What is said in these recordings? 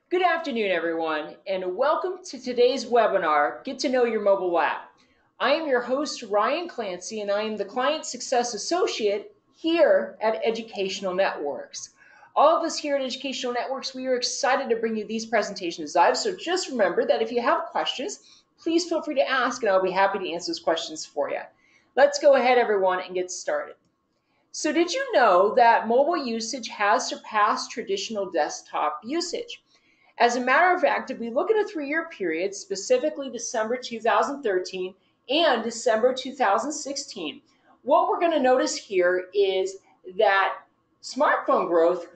Good afternoon, everyone, and welcome to today's webinar, Get to Know Your Mobile App. I am your host, Ryan Clancy, and I am the Client Success Associate here at Educational Networks. All of us here at Educational Networks, we are excited to bring you these presentations live, so just remember that if you have questions, please feel free to ask, and I'll be happy to answer those questions for you. Let's go ahead, everyone, and get started. So did you know that mobile usage has surpassed traditional desktop usage? As a matter of fact, if we look at a 3-year period, specifically December 2013 and December 2016, what we're going to notice here is that smartphone growth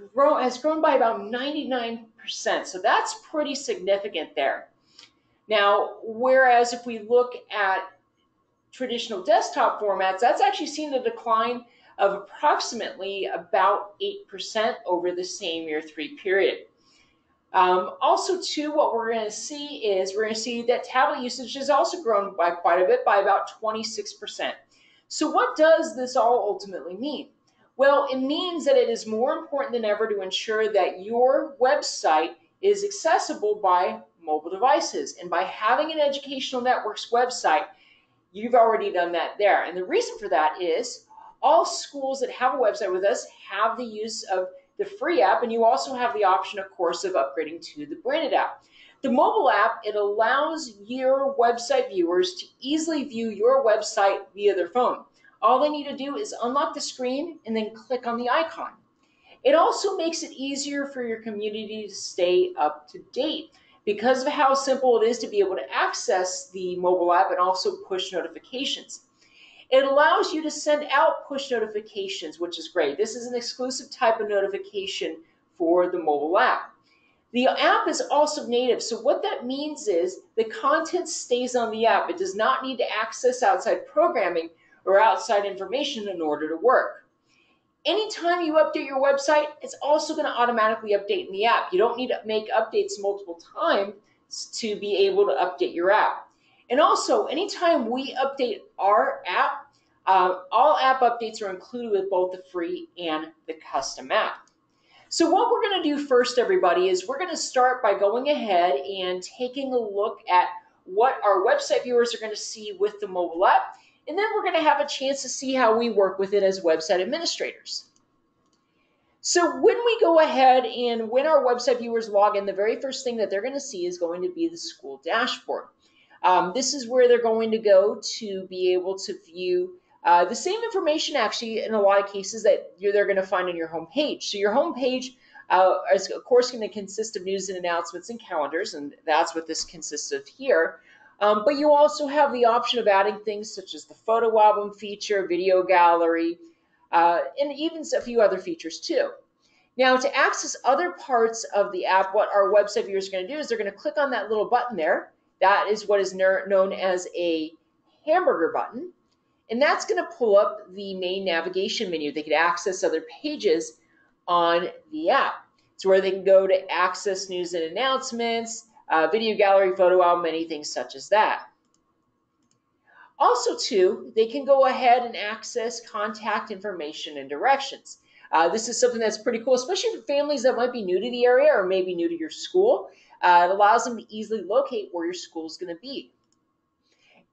has grown by about 99%. So that's pretty significant there. Now, whereas if we look at traditional desktop formats, that's actually seen a decline of approximately about 8% over the same year 3 period. Also, too, what we're going to see that tablet usage has also grown by quite a bit, by about 26%. So what does this all ultimately mean? Well, it means that it is more important than ever to ensure that your website is accessible by mobile devices. And by having an Educational Networks website, you've already done that there. And the reason for that is all schools that have a website with us have the use of the free app, and you also have the option, of course, of upgrading to the branded app. The mobile app, it allows your website viewers to easily view your website via their phone. All they need to do is unlock the screen and then click on the icon. It also makes it easier for your community to stay up to date because of how simple it is to be able to access the mobile app and also push notifications. It allows you to send out push notifications, which is great. This is an exclusive type of notification for the mobile app. The app is also native, so what that means is the content stays on the app. It does not need to access outside programming or outside information in order to work. Anytime you update your website, it's also going to automatically update in the app. You don't need to make updates multiple times to be able to update your app. And also, anytime we update our app, all app updates are included with both the free and the custom app. So what we're going to do first, everybody, is we're going to start by going ahead and taking a look at what our website viewers are going to see with the mobile app. And then we're going to have a chance to see how we work with it as website administrators. So when we go ahead and when our website viewers log in, the very first thing that they're going to see is going to be the school dashboard. This is where they're going to go to be able to view the same information, actually, in a lot of cases that they're going to find on your home page. So your home page is, of course, going to consist of news and announcements and calendars, and that's what this consists of here. But you also have the option of adding things such as the photo album feature, video gallery, and even a few other features too. Now, to access other parts of the app, what our website viewers are going to do is they're going to click on that little button there. That is what is known as a hamburger button. And that's going to pull up the main navigation menu. They can access other pages on the app. It's where they can go to access news and announcements, video gallery, photo album, anything such as that. Also, too, they can go ahead and access contact information and directions. This is something that's pretty cool, especially for families that might be new to the area or maybe new to your school. It allows them to easily locate where your school is going to be.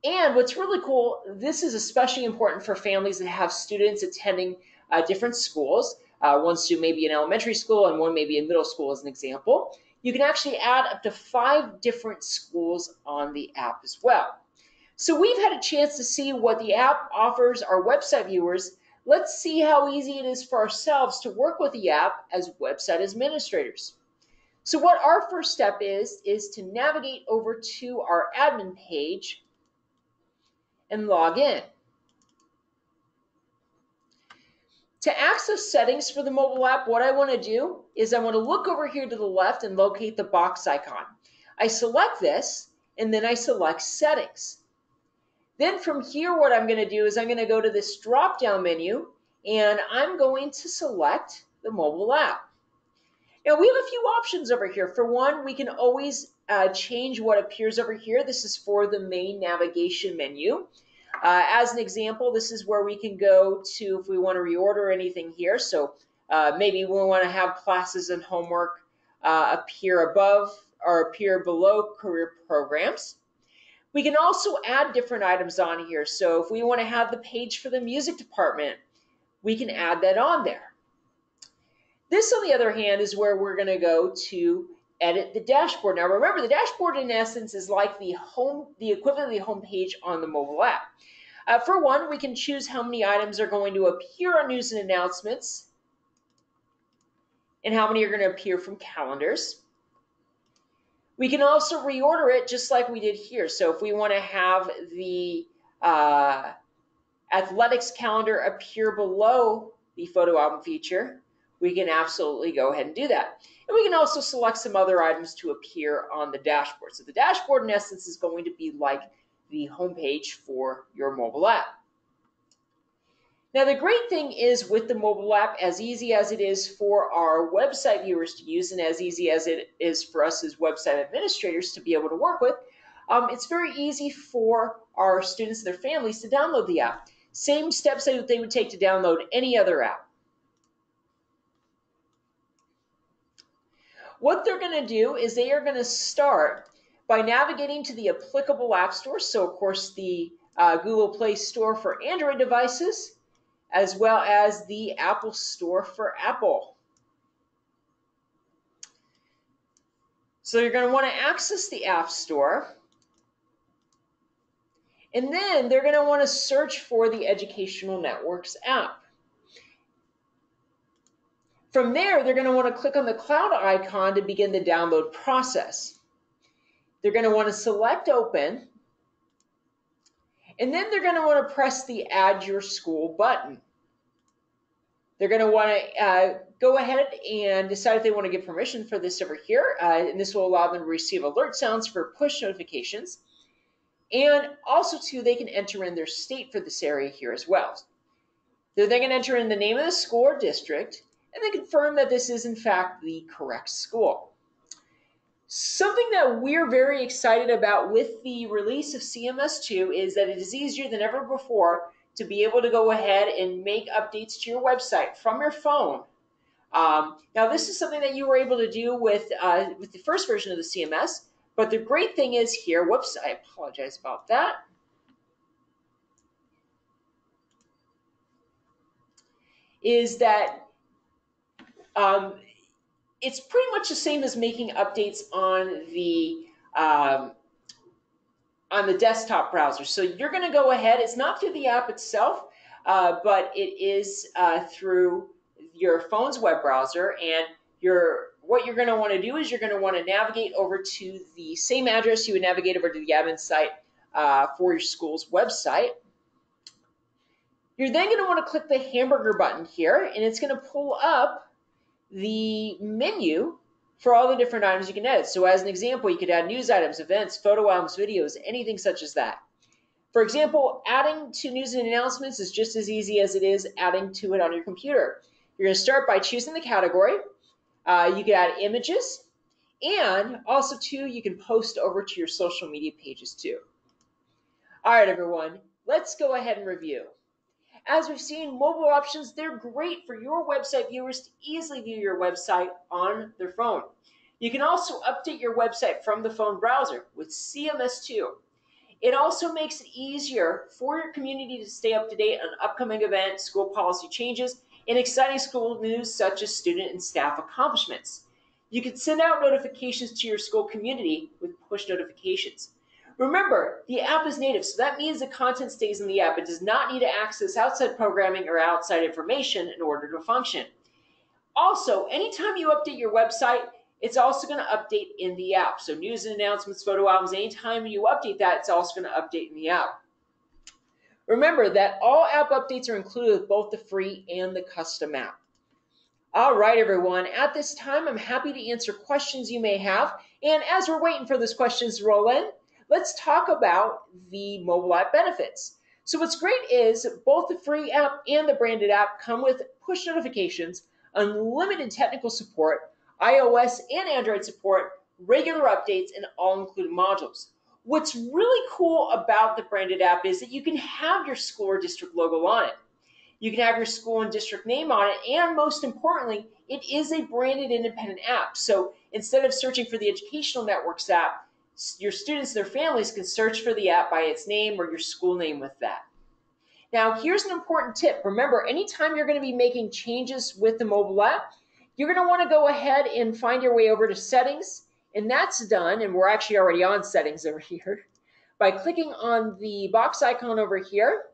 And what's really cool, this is especially important for families that have students attending different schools. One student may be in elementary school and one may be in middle school, as an example. You can actually add up to 5 different schools on the app as well. So we've had a chance to see what the app offers our website viewers. Let's see how easy it is for ourselves to work with the app as website administrators. So what our first step is to navigate over to our admin page and log in. To access settings for the mobile app, what I want to do is I want to look over here to the left and locate the box icon. I select this, and then I select settings. Then from here, what I'm going to do is I'm going to go to this drop-down menu, and I'm going to select the mobile app. Now, we have a few options over here. For one, we can always change what appears over here. This is for the main navigation menu. As an example, this is where we can go to if we want to reorder anything here. So maybe we want to have classes and homework appear above or appear below career programs. We can also add different items on here. So if we want to have the page for the music department, we can add that on there. This, on the other hand, is where we're going to go to edit the dashboard. Now remember, the dashboard in essence is like the equivalent of the home page on the mobile app. For one, we can choose how many items are going to appear on news and announcements and how many are going to appear from calendars. We can also reorder it just like we did here. So if we want to have the athletics calendar appear below the photo album feature, we can absolutely go ahead and do that. And we can also select some other items to appear on the dashboard. So the dashboard, in essence, is going to be like the homepage for your mobile app. Now, the great thing is with the mobile app, as easy as it is for our website viewers to use and as easy as it is for us as website administrators to be able to work with, it's very easy for our students and their families to download the app. Same steps that they would take to download any other app. What they're going to do is they are going to start by navigating to the applicable app store. So, of course, the Google Play Store for Android devices, as well as the Apple Store for Apple. So you're going to want to access the App Store. And then they're going to want to search for the Educational Networks app. From there, they're going to want to click on the cloud icon to begin the download process. They're going to want to select Open. And then they're going to want to press the Add Your School button. They're going to want to go ahead and decide if they want to give permission for this over here. And this will allow them to receive alert sounds for push notifications. And also, too, they can enter in their state for this area here as well. They're then going to enter in the name of the school or district, and then confirm that this is, in fact, the correct school. Something that we're very excited about with the release of CMS2 is that it is easier than ever before to be able to go ahead and make updates to your website from your phone. Now, this is something that you were able to do with the first version of the CMS, but the great thing is here, whoops, I apologize about that, is that it's pretty much the same as making updates on the desktop browser. So you're going to go ahead, it's not through the app itself, but it is through your phone's web browser, and what you're going to want to do is you're going to want to navigate over to the same address you would navigate over to the admin site for your school's website. You're then going to want to click the hamburger button here, and it's going to pull up the menu for all the different items you can edit. So as an example, you could add news items, events, photo albums, videos, anything such as that. For example, adding to news and announcements is just as easy as it is adding to it on your computer. You're going to start by choosing the category. You can add images, and also too, you can post over to your social media pages too. All right, everyone, let's go ahead and review. As we've seen, mobile options, they're great for your website viewers to easily view your website on their phone. You can also update your website from the phone browser with CMS2. It also makes it easier for your community to stay up to date on upcoming events, school policy changes, and exciting school news such as student and staff accomplishments. You can send out notifications to your school community with push notifications. Remember, the app is native, so that means the content stays in the app. It does not need to access outside programming or outside information in order to function. Also, anytime you update your website, it's also going to update in the app. So news and announcements, photo albums, anytime you update that, it's also going to update in the app. Remember that all app updates are included with both the free and the custom app. All right, everyone. At this time, I'm happy to answer questions you may have. And as we're waiting for those questions to roll in, let's talk about the mobile app benefits. So what's great is both the free app and the branded app come with push notifications, unlimited technical support, iOS and Android support, regular updates, and all-included modules. What's really cool about the branded app is that you can have your school or district logo on it. You can have your school and district name on it, and most importantly, it is a branded independent app. So instead of searching for the Educational Networks app, your students, their families can search for the app by its name or your school name with that. Now, here's an important tip. Remember, anytime you're going to be making changes with the mobile app, you're going to want to go ahead and find your way over to settings, and that's done, and we're actually already on settings over here, by clicking on the box icon over here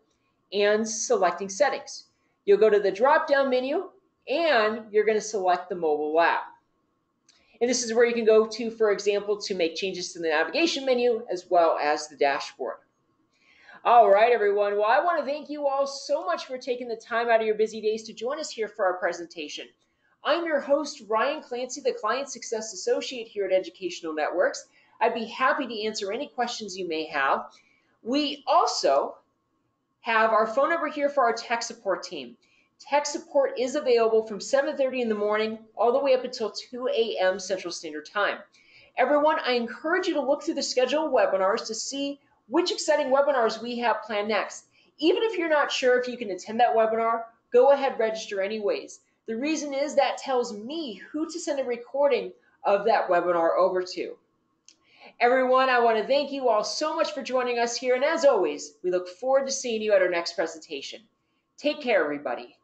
and selecting settings. You'll go to the drop-down menu, and you're going to select the mobile app. And this is where you can go to, for example, to make changes to the navigation menu as well as the dashboard. All right, everyone. Well, I want to thank you all so much for taking the time out of your busy days to join us here for our presentation. I'm your host, Ryan Clancy, the Client Success Associate here at Educational Networks. I'd be happy to answer any questions you may have. We also have our phone number here for our tech support team. Tech support is available from 7:30 in the morning all the way up until 2 a.m. Central Standard Time. Everyone, I encourage you to look through the schedule of webinars to see which exciting webinars we have planned next. Even if you're not sure if you can attend that webinar, go ahead, register anyways. The reason is that tells me who to send a recording of that webinar over to. Everyone, I want to thank you all so much for joining us here, and as always, we look forward to seeing you at our next presentation. Take care, everybody.